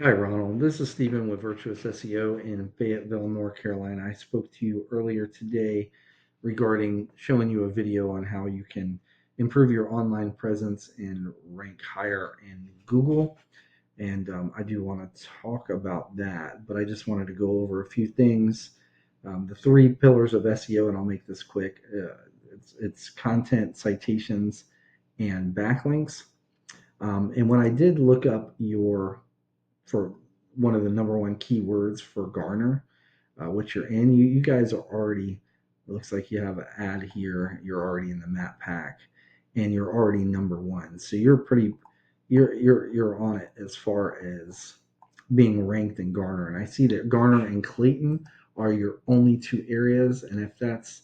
Hi, Ronald. This is Stephen with Virtuous SEO in Fayetteville, North Carolina. I spoke to you earlier today regarding showing you a video on how you can improve your online presence and rank higher in Google. And I do want to talk about that, but I just wanted to go over a few things. The three pillars of SEO, and I'll make this quick. It's content, citations, and backlinks. And when I did look up for one of the number one keywords for Garner, which you're in. You guys are already. It looks like you have an ad here. You're already in the map pack, and you're already number one. So you're pretty. You're on it as far as being ranked in Garner. And I see that Garner and Clayton are your only two areas. And if that's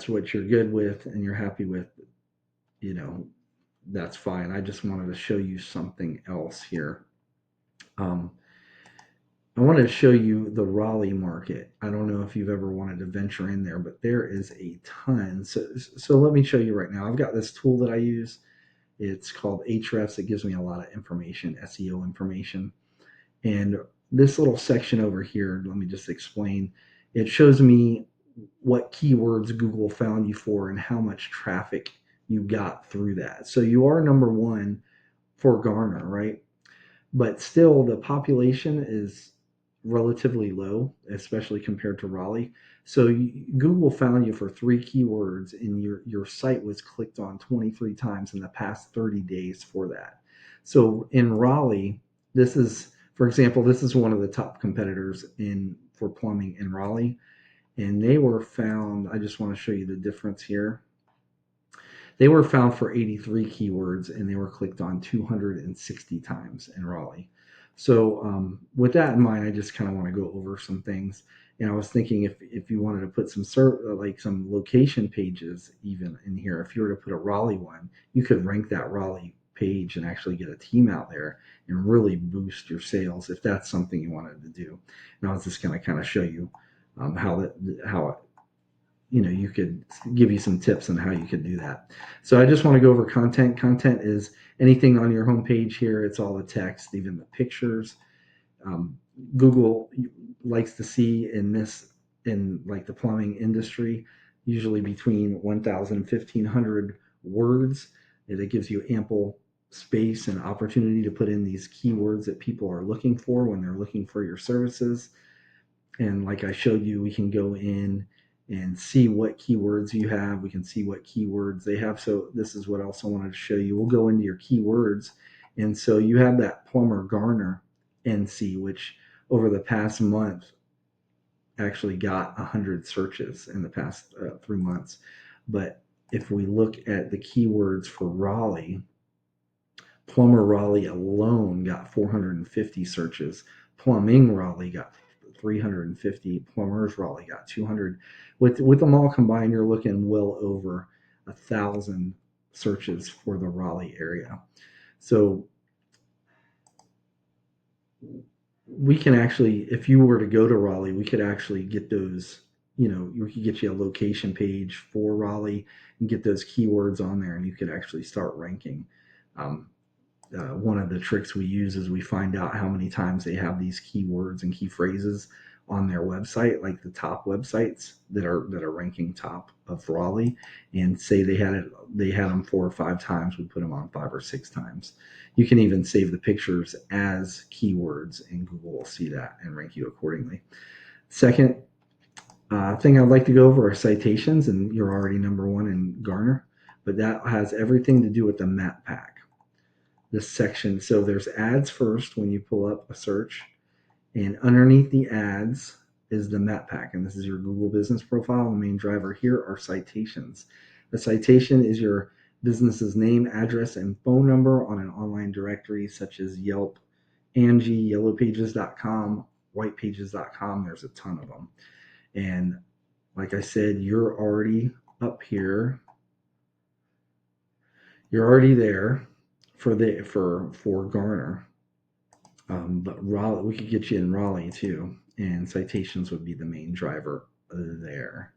what you're good with and you're happy with, you know, that's fine. I just wanted to show you something else here. Um, I wanted to show you the Raleigh market. I don't know if you've ever wanted to venture in there, but there is a ton. So let me show you right now. I've got this tool that I use. It's called Ahrefs. It gives me a lot of information, SEO information. And this little section over here, let me just explain. It shows me what keywords Google found you for and how much traffic you got through that. So you are number one for Garner, right? But still the population is relatively low, especially compared to Raleigh. So Google found you for three keywords, and your site was clicked on 23 times in the past 30 days for that. So in Raleigh, this is, for example, this is one of the top competitors in for plumbing in Raleigh, and they were found. I just want to show you the difference here. They were found for 83 keywords and they were clicked on 260 times in Raleigh. So, with that in mind, I just kind of want to go over some things. And I was thinking if you wanted to put some location pages even in here, if you were to put a Raleigh one, you could rank that Raleigh page and actually get a team out there and really boost your sales if that's something you wanted to do. And I was just going to kind of show you how you could give you some tips on how you could do that. So I just want to go over content. Content is anything on your homepage here. It's all the text, even the pictures. Um, Google likes to see in like the plumbing industry, usually between 1,000 and 1,500 words. It gives you ample space and opportunity to put in these keywords that people are looking for when they're looking for your services. And like I showed you, we can go in and see what keywords you have. We can see what keywords they have. So this is what else I wanted to show you. We'll go into your keywords. And so you have that plumber Garner NC, which over the past month actually got 100 searches in the past 3 months. But if we look at the keywords for Raleigh, plumber Raleigh alone got 450 searches. Plumbing Raleigh got 350. Plumbers Raleigh got 200. With them all combined, you're looking well over 1,000 searches for the Raleigh area. So we can actually, if you were to go to Raleigh, we could actually get those. We could get you a location page for Raleigh and get those keywords on there, and you could actually start ranking. Um, one of the tricks we use is we find out how many times they have these keywords and key phrases on their website, like the top websites that are ranking top of Raleigh, and say they had them 4 or 5 times. We put them on 5 or 6 times. You can even save the pictures as keywords, and Google will see that and rank you accordingly. Second thing I'd like to go over are citations, and you're already number one in Garner, but that has everything to do with the map pack, this section. So there's ads first when you pull up a search, and underneath the ads is the map pack, and this is your Google business profile. The main driver here are citations. The citation is your business's name, address, and phone number on an online directory such as Yelp, Angie, yellowpages.com, whitepages.com. There's a ton of them. And like I said, you're already up here. You're already there for Garner. But Raleigh, we could get you in Raleigh too, and citations would be the main driver there.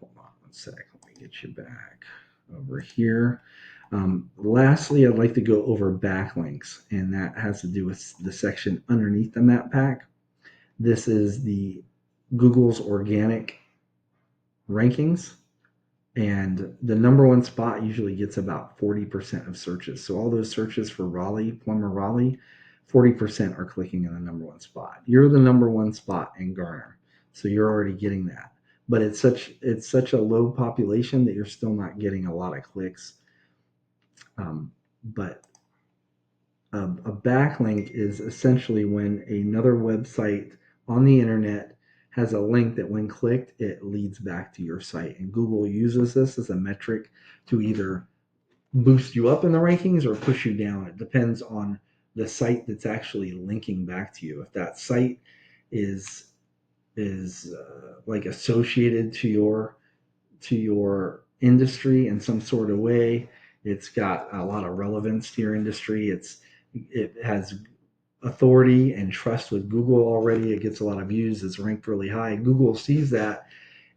Hold on one sec. Let me get you back over here. Lastly, I'd like to go over backlinks, and that has to do with the section underneath the map pack. This is the Google's organic rankings, and the number one spot usually gets about 40% of searches. So all those searches for Raleigh, plumber Raleigh, 40% are clicking in the number one spot. You're the number one spot in Garner, so you're already getting that. But it's such a low population that you're still not getting a lot of clicks. But a backlink is essentially when another website on the internet has a link that when clicked, it leads back to your site. And Google uses this as a metric to either boost you up in the rankings or push you down. It depends on the site that's actually linking back to you. If that site is like associated to your industry in some sort of way, it's got a lot of relevance to your industry. It has authority and trust with Google already. It gets a lot of views. It's ranked really high. Google sees that,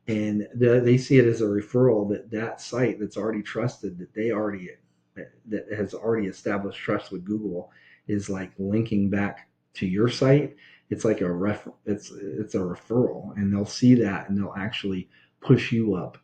and they see it as a referral that site that's already trusted, that has already established trust with Google, is like linking back to your site. It's like it's a referral, and they'll see that and they'll actually push you up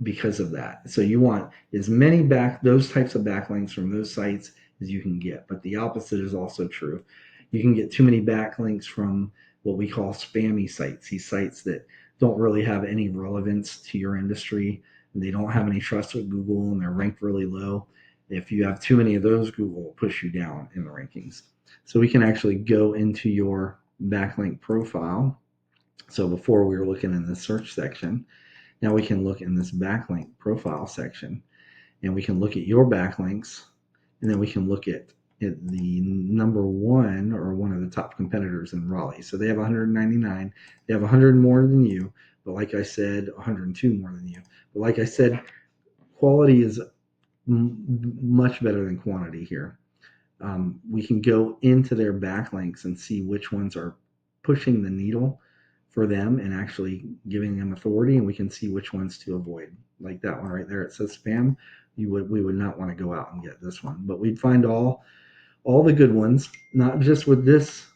because of that. So you want as many those types of backlinks from those sites as you can get. But the opposite is also true. You can get too many backlinks from what we call spammy sites, these sites that don't really have any relevance to your industry, and they don't have any trust with Google, and they're ranked really low. If you have too many of those, Google will push you down in the rankings. So we can actually go into your backlink profile. So before we were looking in the search section, now we can look in this backlink profile section, and we can look at your backlinks, and then we can look at the number one or one of the top competitors in Raleigh. So they have 199. They have 100 more than you, but like I said, 102 more than you. But like I said, quality is much better than quantity here. We can go into their backlinks and see which ones are pushing the needle for them and actually giving them authority, and we can see which ones to avoid. Like that one right there, it says spam. We would not want to go out and get this one, but we'd find all the good ones, not just with this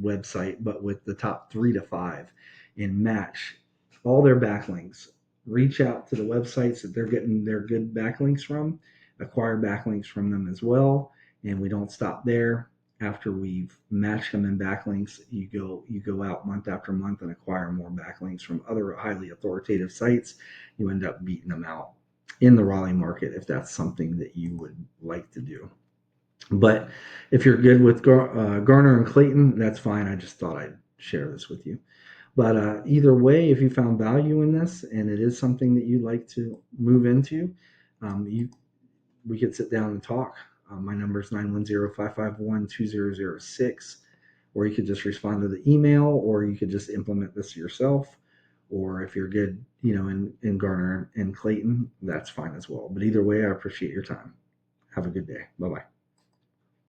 website, but with the top 3 to 5, and match all their backlinks. Reach out to the websites that they're getting their good backlinks from, acquire backlinks from them as well, and we don't stop there. After we've matched them in backlinks, you go out month after month and acquire more backlinks from other highly authoritative sites. You end up beating them out in the Raleigh market if that's something that you would like to do. But if you're good with Garner and Clayton, that's fine. I just thought I'd share this with you. But either way, if you found value in this and it is something that you'd like to move into, we could sit down and talk. My number is 910-551-2006, or you could just respond to the email, or you could just implement this yourself. Or if you're good, in Garner and Clayton, that's fine as well. But either way, I appreciate your time. Have a good day. Bye-bye.